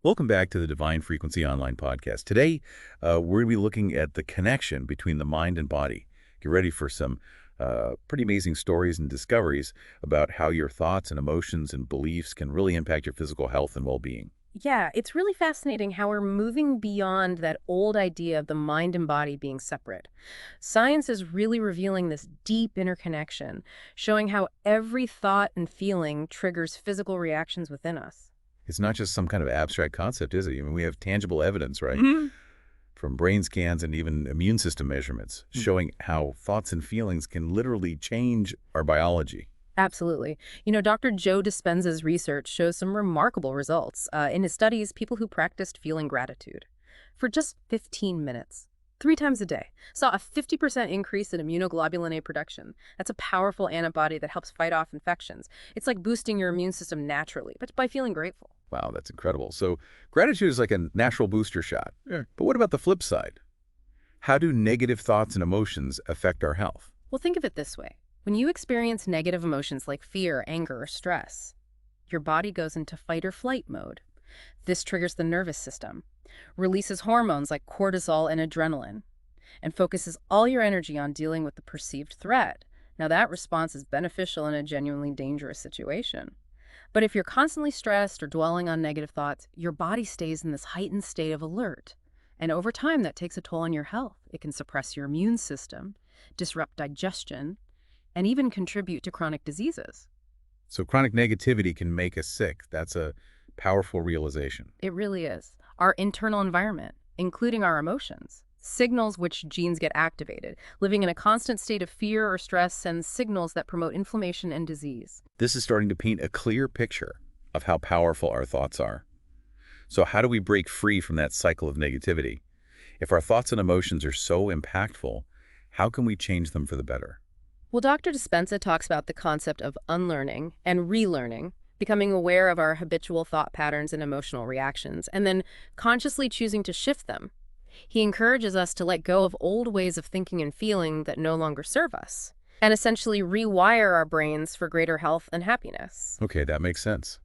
Welcome back to the Divine Frequency Online podcast. Today, we're going to be looking at the connection between the mind and body. Get ready for some pretty amazing stories and discoveries about how your thoughts and emotions and beliefs can really impact your physical health and well-being. Yeah, it's really fascinating how we're moving beyond that old idea of the mind and body being separate. Science is really revealing this deep interconnection, showing how every thought and feeling triggers physical reactions within us. It's not just some kind of abstract concept, is it? I mean, we have tangible evidence, right? Mhm. From brain scans and even immune system measurements showing how thoughts and feelings can literally change our biology. Absolutely. Dr. Joe Dispenza's research shows some remarkable results. In his studies, people who practiced feeling gratitude for just 15 minutes, 3 times a day, saw a 50% increase in immunoglobulin A production. That's a powerful antibody that helps fight off infections. It's like boosting your immune system naturally, but by feeling grateful. Wow, that's incredible. So gratitude is like a natural booster shot. Yeah. But what about the flip side? How do negative thoughts and emotions affect our health? Well, think of it this way. When you experience negative emotions like fear, anger, or stress, your body goes into fight or flight mode. This triggers the nervous system, releases hormones like cortisol and adrenaline, and focuses all your energy on dealing with the perceived threat. Now, that response is beneficial in a genuinely dangerous situation. But if you're constantly stressed or dwelling on negative thoughts, your body stays in this heightened state of alert. And over time, that takes a toll on your health. It can suppress your immune system, disrupt digestion, and even contribute to chronic diseases. So chronic negativity can make us sick. That's a powerful realization. It really is. Our internal environment, including our emotions, signals which genes get activated. Living in a constant state of fear or stress sends signals that promote inflammation and disease. This is starting to paint a clear picture of how powerful our thoughts are. So how do we break free from that cycle of negativity? If our thoughts and emotions are so impactful, how can we change them for the better? Well, Dr. Dispenza talks about the concept of unlearning and relearning, becoming aware of our habitual thought patterns and emotional reactions, and then consciously choosing to shift them. He encourages us to let go of old ways of thinking and feeling that no longer serve us, and essentially rewire our brains for greater health and happiness. Okay, that makes sense.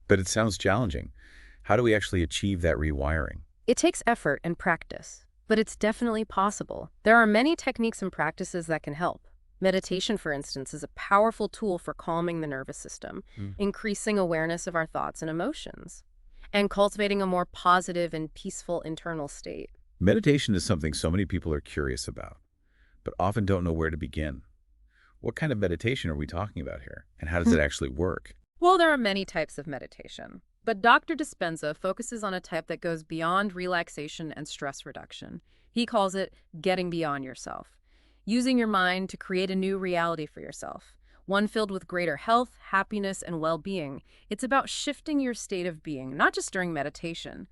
But it sounds challenging. How do we actually achieve that rewiring? It takes effort and practice, but it's definitely possible. There are many techniques and practices that can help. Meditation, for instance, is a powerful tool for calming the nervous system, increasing awareness of our thoughts and emotions, and cultivating a more positive and peaceful internal state. Meditation is something so many people are curious about, but often don't know where to begin. What kind of meditation are we talking about here? And how does it actually work? Well, there are many types of meditation, but Dr. Dispenza focuses on a type that goes beyond relaxation and stress reduction. He calls it getting beyond yourself, using your mind to create a new reality for yourself, one filled with greater health, happiness, and well-being. It's about shifting your state of being, not just during meditation,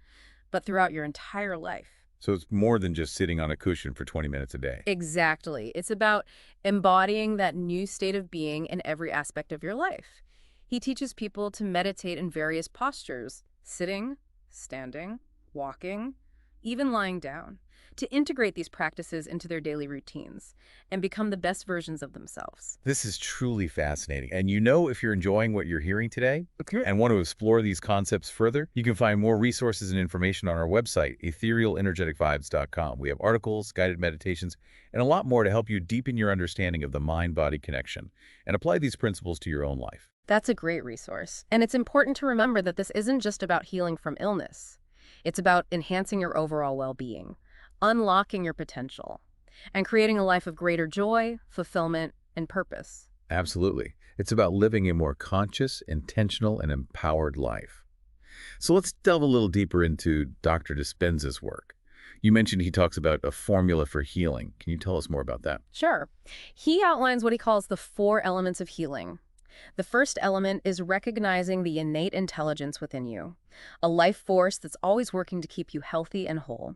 but throughout your entire life. So it's more than just sitting on a cushion for 20 minutes a day. Exactly. It's about embodying that new state of being in every aspect of your life. He teaches people to meditate in various postures, sitting, standing, walking, even lying down, to integrate these practices into their daily routines and become the best versions of themselves. This is truly fascinating. And if you're enjoying what you're hearing today and want to explore these concepts further, you can find more resources and information on our website, etherealenergeticvibes.com. We have articles, guided meditations, and a lot more to help you deepen your understanding of the mind-body connection and apply these principles to your own life. That's a great resource. And it's important to remember that this isn't just about healing from illness. It's about enhancing your overall well-being, unlocking your potential, and creating a life of greater joy, fulfillment, and purpose. Absolutely. It's about living a more conscious, intentional, and empowered life. So let's delve a little deeper into Dr. Dispenza's work. You mentioned he talks about a formula for healing. Can you tell us more about that? Sure. He outlines what he calls the 4 elements of healing. The first element is recognizing the innate intelligence within you, a life force that's always working to keep you healthy and whole.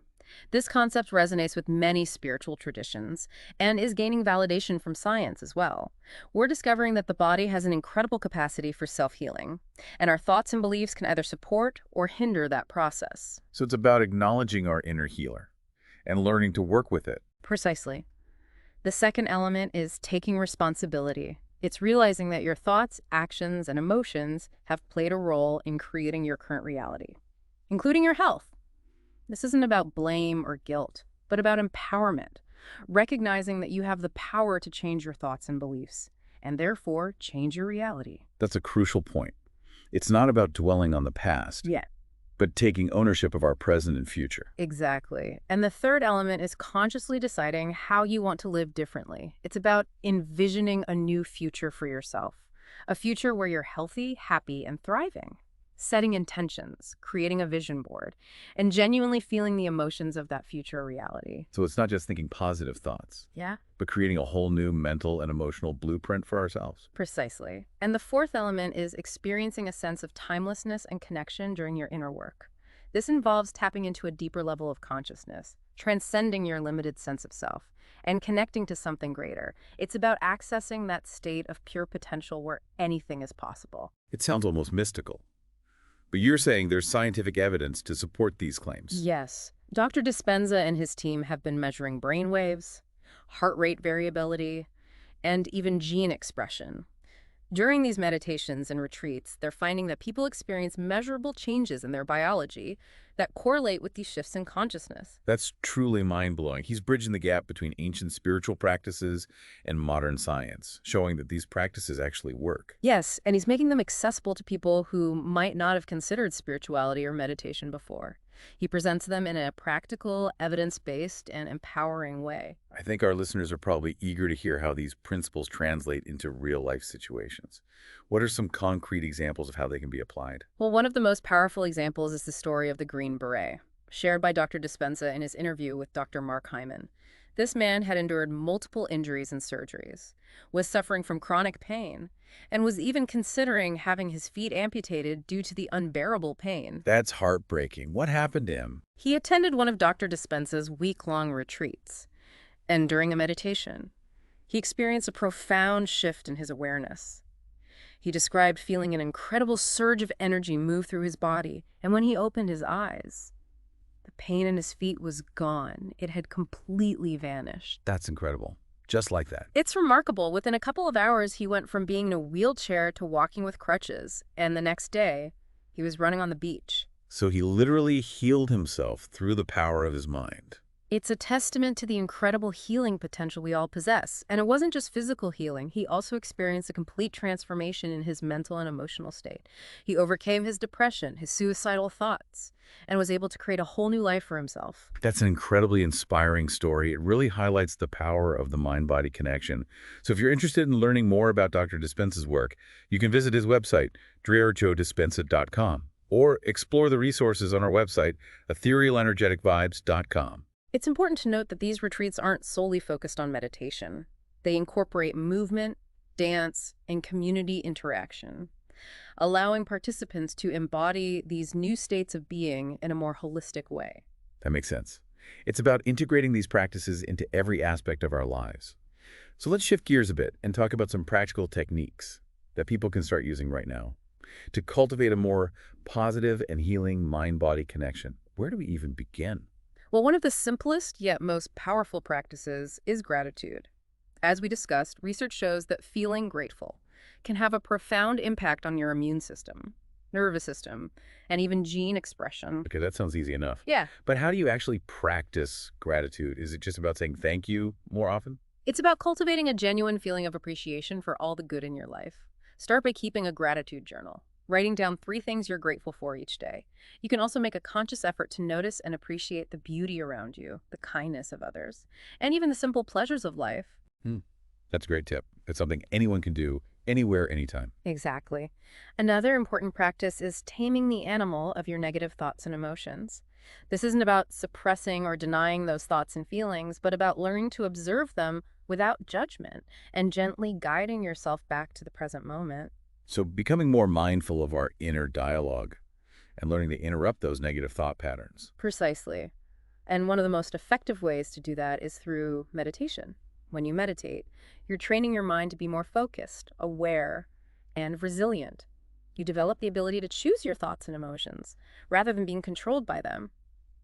This concept resonates with many spiritual traditions and is gaining validation from science as well. We're discovering that the body has an incredible capacity for self-healing, and our thoughts and beliefs can either support or hinder that process. So it's about acknowledging our inner healer and learning to work with it. Precisely. The second element is taking responsibility. It's realizing that your thoughts, actions, and emotions have played a role in creating your current reality. including your health. This isn't about blame or guilt, but about empowerment, recognizing that you have the power to change your thoughts and beliefs, and therefore change your reality. That's a crucial point. It's not about dwelling on the past, Yeah, but taking ownership of our present and future. exactly. And the third element is consciously deciding how you want to live differently. It's about envisioning a new future for yourself, a future where you're healthy, happy, and thriving. Setting intentions, creating a vision board, and genuinely feeling the emotions of that future reality. So it's not just thinking positive thoughts, Yeah, but creating a whole new mental and emotional blueprint for ourselves. precisely. And the fourth element is experiencing a sense of timelessness and connection during your inner work. This involves tapping into a deeper level of consciousness, transcending your limited sense of self, and connecting to something greater. It's about accessing that state of pure potential where anything is possible. It sounds almost mystical. But you're saying there's scientific evidence to support these claims. Yes. Dr. Dispenza and his team have been measuring brain waves, heart rate variability, and even gene expression. During these meditations and retreats, they're finding that people experience measurable changes in their biology that correlate with these shifts in consciousness. That's truly mind-blowing. He's bridging the gap between ancient spiritual practices and modern science, showing that these practices actually work. Yes, and he's making them accessible to people who might not have considered spirituality or meditation before. He presents them in a practical, evidence-based, and empowering way. I think our listeners are probably eager to hear how these principles translate into real-life situations. What are some concrete examples of how they can be applied? Well, one of the most powerful examples is the story of the Green Beret, shared by Dr. Dispenza in his interview with Dr. Mark Hyman. This man had endured multiple injuries and surgeries, was suffering from chronic pain, and was even considering having his feet amputated due to the unbearable pain. That's heartbreaking. What happened to him? He attended one of Dr. Dispenza's week-long retreats, and during a meditation, he experienced a profound shift in his awareness. He described feeling an incredible surge of energy move through his body, and when he opened his eyes, the pain in his feet was gone. It had completely vanished. That's incredible. Just like that. It's remarkable. Within a couple of hours, he went from being in a wheelchair to walking with crutches, and the next day, he was running on the beach. So he literally healed himself through the power of his mind. It's a testament to the incredible healing potential we all possess. And it wasn't just physical healing. He also experienced a complete transformation in his mental and emotional state. He overcame his depression, his suicidal thoughts, and was able to create a whole new life for himself. That's an incredibly inspiring story. It really highlights the power of the mind-body connection. So if you're interested in learning more about Dr. Dispenza's work, you can visit his website, drjodispenza.com, or explore the resources on our website, etherealenergeticvibes.com. It's important to note that these retreats aren't solely focused on meditation. They incorporate movement, dance, and community interaction, allowing participants to embody these new states of being in a more holistic way. That makes sense. It's about integrating these practices into every aspect of our lives. So let's shift gears a bit and talk about some practical techniques that people can start using right now to cultivate a more positive and healing mind-body connection. Where do we even begin? Well, one of the simplest yet most powerful practices is gratitude. As we discussed, research shows that feeling grateful can have a profound impact on your immune system, nervous system, and even gene expression. Okay, that sounds easy enough. Yeah, But how do you actually practice gratitude? Is it just about saying thank you more often? it's about cultivating a genuine feeling of appreciation for all the good in your life. Start by keeping a gratitude journal, writing down 3 things you're grateful for each day. You can also make a conscious effort to notice and appreciate the beauty around you, the kindness of others, and even the simple pleasures of life. That's a great tip. It's something anyone can do, anywhere, anytime. Exactly. Another important practice is taming the animal of your negative thoughts and emotions. This isn't about suppressing or denying those thoughts and feelings, but about learning to observe them without judgment and gently guiding yourself back to the present moment. So becoming more mindful of our inner dialogue and learning to interrupt those negative thought patterns. Precisely. And one of the most effective ways to do that is through meditation. When you meditate, you're training your mind to be more focused, aware, and resilient. You develop the ability to choose your thoughts and emotions rather than being controlled by them.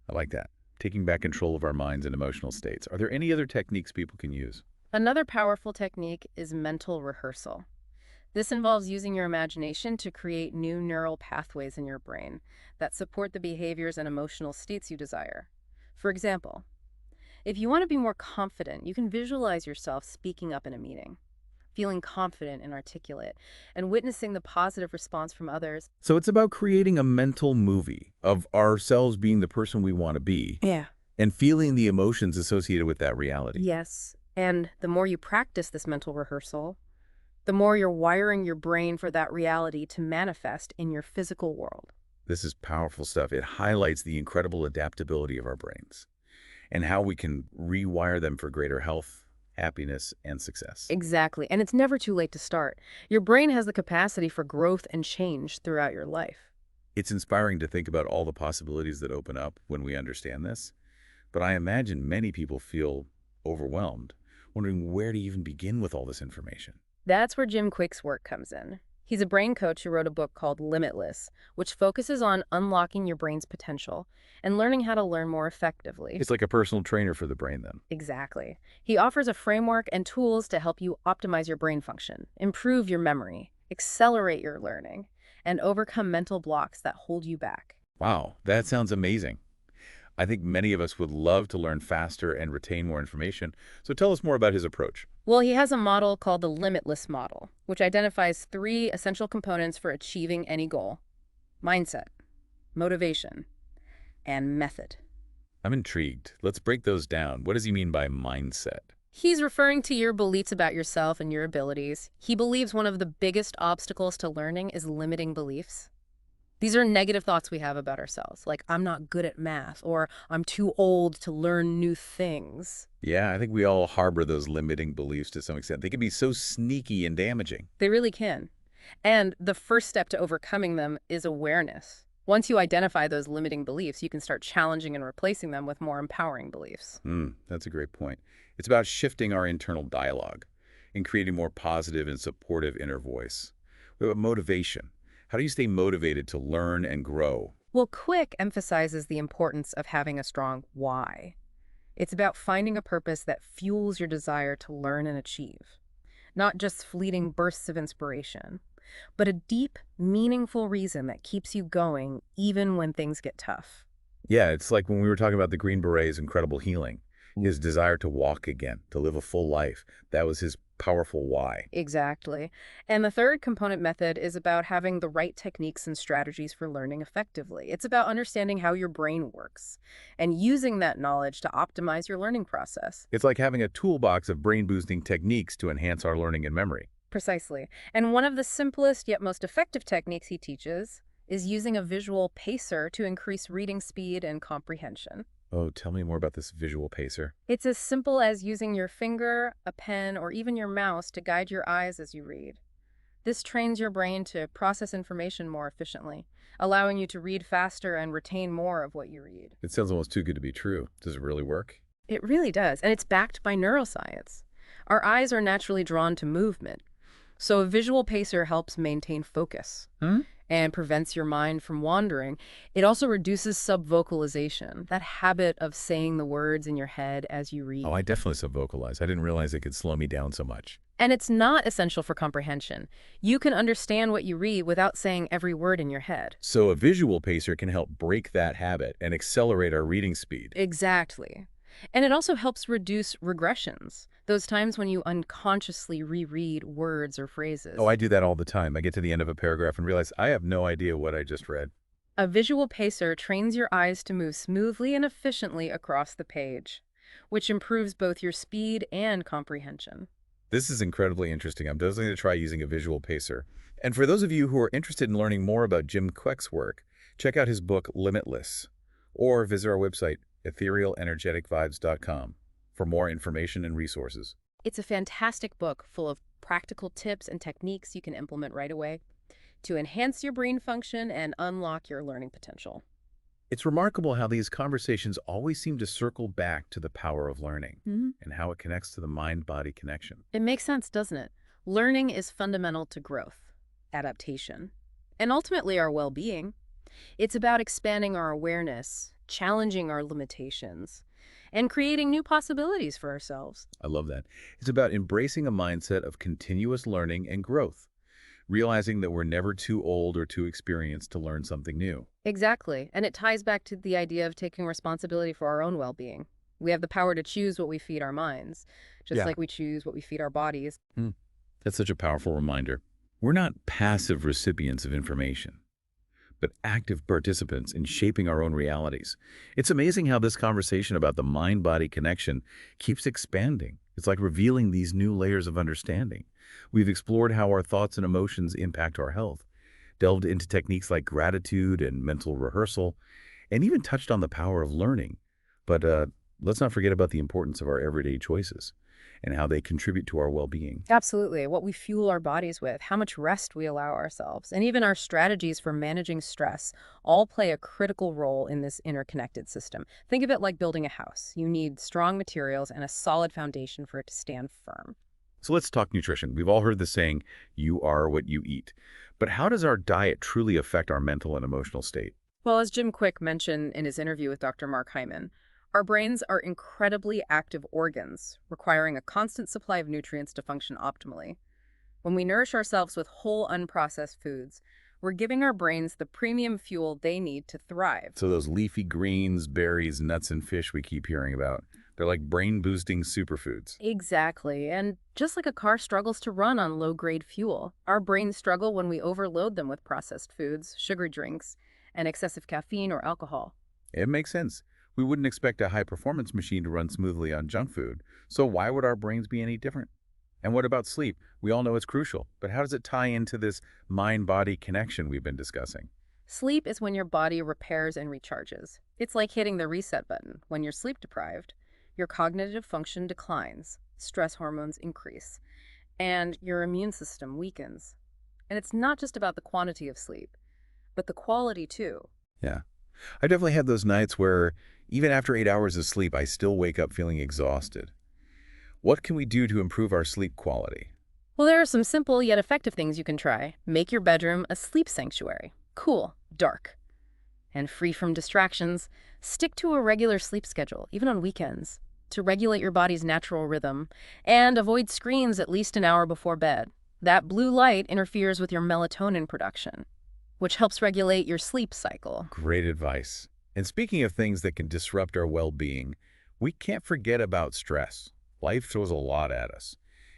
I like that. Taking back control of our minds and emotional states. Are there any other techniques people can use? Another powerful technique is mental rehearsal. This involves using your imagination to create new neural pathways in your brain that support the behaviors and emotional states you desire. For example, if you want to be more confident, you can visualize yourself speaking up in a meeting, feeling confident and articulate, and witnessing the positive response from others. So it's about creating a mental movie of ourselves being the person we want to be Yeah. and feeling the emotions associated with that reality. Yes. And the more you practice this mental rehearsal, the more you're wiring your brain for that reality to manifest in your physical world. This is powerful stuff. It highlights the incredible adaptability of our brains and how we can rewire them for greater health, happiness, and success. Exactly. And it's never too late to start. Your brain has the capacity for growth and change throughout your life. It's inspiring to think about all the possibilities that open up when we understand this, but I imagine many people feel overwhelmed, wondering where to even begin with all this information. That's where Jim Quick's work comes in. He's a brain coach who wrote a book called Limitless, which focuses on unlocking your brain's potential and learning how to learn more effectively. It's like a personal trainer for the brain then. Exactly. He offers a framework and tools to help you optimize your brain function, improve your memory, accelerate your learning, and overcome mental blocks that hold you back. Wow, that sounds amazing. I think many of us would love to learn faster and retain more information. So tell us more about his approach. Well, he has a model called the Limitless model, which identifies 3 essential components for achieving any goal: mindset, motivation, and method. I'm intrigued. Let's break those down. What does he mean by mindset? He's referring to your beliefs about yourself and your abilities. He believes one of the biggest obstacles to learning is limiting beliefs. These are negative thoughts we have about ourselves, like I'm not good at math or I'm too old to learn new things. Yeah, I think we all harbor those limiting beliefs to some extent. They can be so sneaky and damaging. They really can. And the first step to overcoming them is awareness. Once you identify those limiting beliefs, you can start challenging and replacing them with more empowering beliefs. That's a great point. It's about shifting our internal dialogue and creating more positive and supportive inner voice. What about motivation? How do you stay motivated to learn and grow? Well, Quick emphasizes the importance of having a strong why. It's about finding a purpose that fuels your desire to learn and achieve, not just fleeting bursts of inspiration, but a deep, meaningful reason that keeps you going even when things get tough. Yeah, it's like when we were talking about the Green Beret's incredible healing, his desire to walk again, to live a full life. That was his powerful why. Exactly. And the third component method is about having the right techniques and strategies for learning effectively. It's about understanding how your brain works and using that knowledge to optimize your learning process. It's like having a toolbox of brain-boosting techniques to enhance our learning and memory. Precisely. And one of the simplest yet most effective techniques he teaches is using a visual pacer to increase reading speed and comprehension. Oh, tell me more about this visual pacer. It's as simple as using your finger, a pen, or even your mouse to guide your eyes as you read. This trains your brain to process information more efficiently, allowing you to read faster and retain more of what you read. It sounds almost too good to be true. Does it really work? It really does, and it's backed by neuroscience. Our eyes are naturally drawn to movement, so a visual pacer helps maintain focus and prevents your mind from wandering. It also reduces subvocalization, that habit of saying the words in your head as you read. Oh, I definitely subvocalize. I didn't realize it could slow me down so much. And it's not essential for comprehension. You can understand what you read without saying every word in your head. So a visual pacer can help break that habit and accelerate our reading speed. Exactly. And it also helps reduce regressions, those times when you unconsciously reread words or phrases. Oh, I do that all the time. I get to the end of a paragraph and realize I have no idea what I just read. A visual pacer trains your eyes to move smoothly and efficiently across the page, which improves both your speed and comprehension. This is incredibly interesting. I'm definitely going to try using a visual pacer. And for those of you who are interested in learning more about Jim Quick's work, check out his book, Limitless, or visit our website, etherealenergeticvibes.com, for more information and resources. It's a fantastic book full of practical tips and techniques you can implement right away to enhance your brain function and unlock your learning potential. It's remarkable how these conversations always seem to circle back to the power of learning and how it connects to the mind-body connection. It makes sense, doesn't it? Learning is fundamental to growth, adaptation, and ultimately our well-being. It's about expanding our awareness, challenging our limitations, and creating new possibilities for ourselves. I love that. It's about embracing a mindset of continuous learning and growth, realizing that we're never too old or too experienced to learn something new. Exactly. And it ties back to the idea of taking responsibility for our own well-being. We have the power to choose what we feed our minds, just Yeah. like we choose what we feed our bodies. That's such a powerful reminder. We're not passive recipients of information, but active participants in shaping our own realities. It's amazing how this conversation about the mind-body connection keeps expanding. It's like revealing these new layers of understanding. We've explored how our thoughts and emotions impact our health, delved into techniques like gratitude and mental rehearsal, and even touched on the power of learning. But let's not forget about the importance of our everyday choices and how they contribute to our well-being. Absolutely. What we fuel our bodies with, how much rest we allow ourselves, and even our strategies for managing stress all play a critical role in this interconnected system. Think of it like building a house. You need strong materials and a solid foundation for it to stand firm. So let's talk nutrition. We've all heard the saying, you are what you eat. But how does our diet truly affect our mental and emotional state? Well, as Jim Quick mentioned in his interview with Dr. Mark Hyman, our brains are incredibly active organs, requiring a constant supply of nutrients to function optimally. When we nourish ourselves with whole, unprocessed foods, we're giving our brains the premium fuel they need to thrive. So those leafy greens, berries, nuts, and fish we keep hearing about, they're like brain-boosting superfoods. Exactly. And just like a car struggles to run on low-grade fuel, our brains struggle when we overload them with processed foods, sugar drinks, and excessive caffeine or alcohol. It makes sense. We wouldn't expect a high-performance machine to run smoothly on junk food, so why would our brains be any different? And what about sleep? We all know it's crucial, but how does it tie into this mind-body connection we've been discussing? Sleep is when your body repairs and recharges. It's like hitting the reset button. When you're sleep deprived, your cognitive function declines, stress hormones increase, and your immune system weakens. And it's not just about the quantity of sleep, but the quality too. Yeah. I definitely had those nights where even after 8 hours of sleep, I still wake up feeling exhausted. What can we do to improve our sleep quality? Well, there are some simple yet effective things you can try. Make your bedroom a sleep sanctuary. Cool, dark, and free from distractions. Stick to a regular sleep schedule, even on weekends, to regulate your body's natural rhythm, and avoid screens at least an hour before bed. That blue light interferes with your melatonin production, which helps regulate your sleep cycle. Great advice. And speaking of things that can disrupt our well-being, we can't forget about stress. Life throws a lot at us.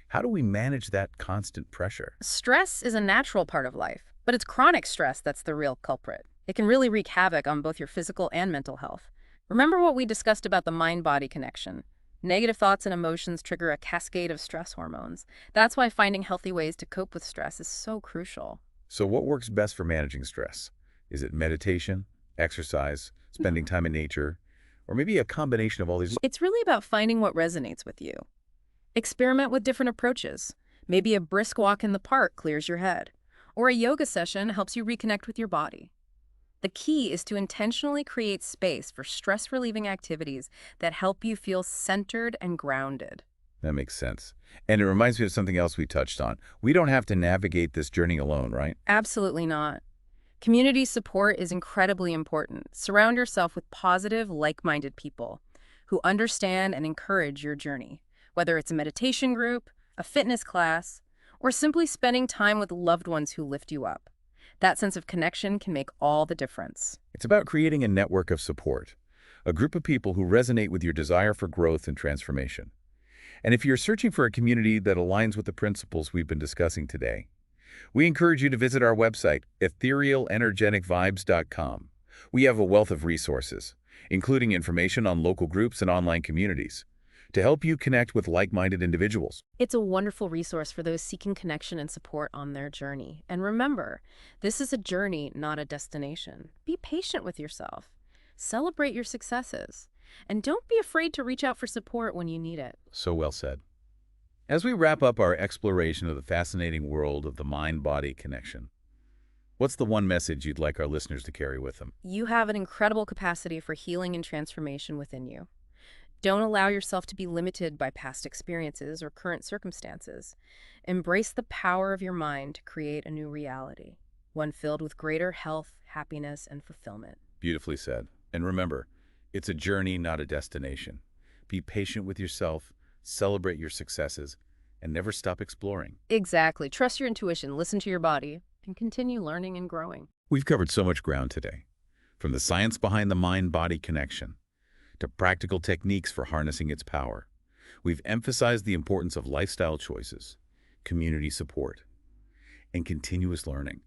How do we manage that constant pressure? Stress is a natural part of life, but it's chronic stress that's the real culprit. It can really wreak havoc on both your physical and mental health. Remember what we discussed about the mind-body connection? Negative thoughts and emotions trigger a cascade of stress hormones. That's why finding healthy ways to cope with stress is so crucial. So what works best for managing stress? Is it meditation, exercise, spending time in nature, or maybe a combination of all these? It's really about finding what resonates with you. Experiment with different approaches. Maybe a brisk walk in the park clears your head, or a yoga session helps you reconnect with your body. The key is to intentionally create space for stress-relieving activities that help you feel centered and grounded. That makes sense. And it reminds me of something else we touched on. We don't have to navigate this journey alone, right? Absolutely not. Community support is incredibly important. Surround yourself with positive, like-minded people who understand and encourage your journey, whether it's a meditation group, a fitness class, or simply spending time with loved ones who lift you up. That sense of connection can make all the difference. It's about creating a network of support, a group of people who resonate with your desire for growth and transformation. And if you're searching for a community that aligns with the principles we've been discussing today, we encourage you to visit our website, etherealenergeticvibes.com. We have a wealth of resources, including information on local groups and online communities, to help you connect with like-minded individuals. It's a wonderful resource for those seeking connection and support on their journey. And remember, this is a journey, not a destination. Be patient with yourself. Celebrate your successes. And don't be afraid to reach out for support when you need it. So well said. As we wrap up our exploration of the fascinating world of the mind-body connection, what's the one message you'd like our listeners to carry with them? You have an incredible capacity for healing and transformation within you. Don't allow yourself to be limited by past experiences or current circumstances. Embrace the power of your mind to create a new reality, one filled with greater health, happiness, and fulfillment. Beautifully said. And remember, it's a journey, not a destination. Be patient with yourself, celebrate your successes, and never stop exploring. Exactly. Trust your intuition, listen to your body, and continue learning and growing. We've covered so much ground today, from the science behind the mind-body connection to practical techniques for harnessing its power. We've emphasized the importance of lifestyle choices, community support, and continuous learning.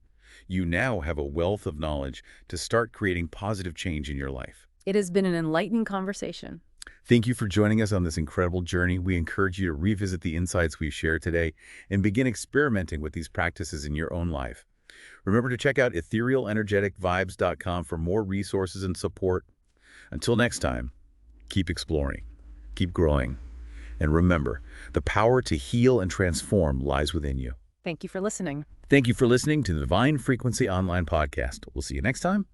You now have a wealth of knowledge to start creating positive change in your life. It has been an enlightening conversation. Thank you for joining us on this incredible journey. We encourage you to revisit the insights we've shared today and begin experimenting with these practices in your own life. Remember to check out etherealenergeticvibes.com for more resources and support. Until next time, keep exploring, keep growing, and remember, the power to heal and transform lies within you. Thank you for listening. Thank you for listening to the Divine Frequency Online Podcast. We'll see you next time.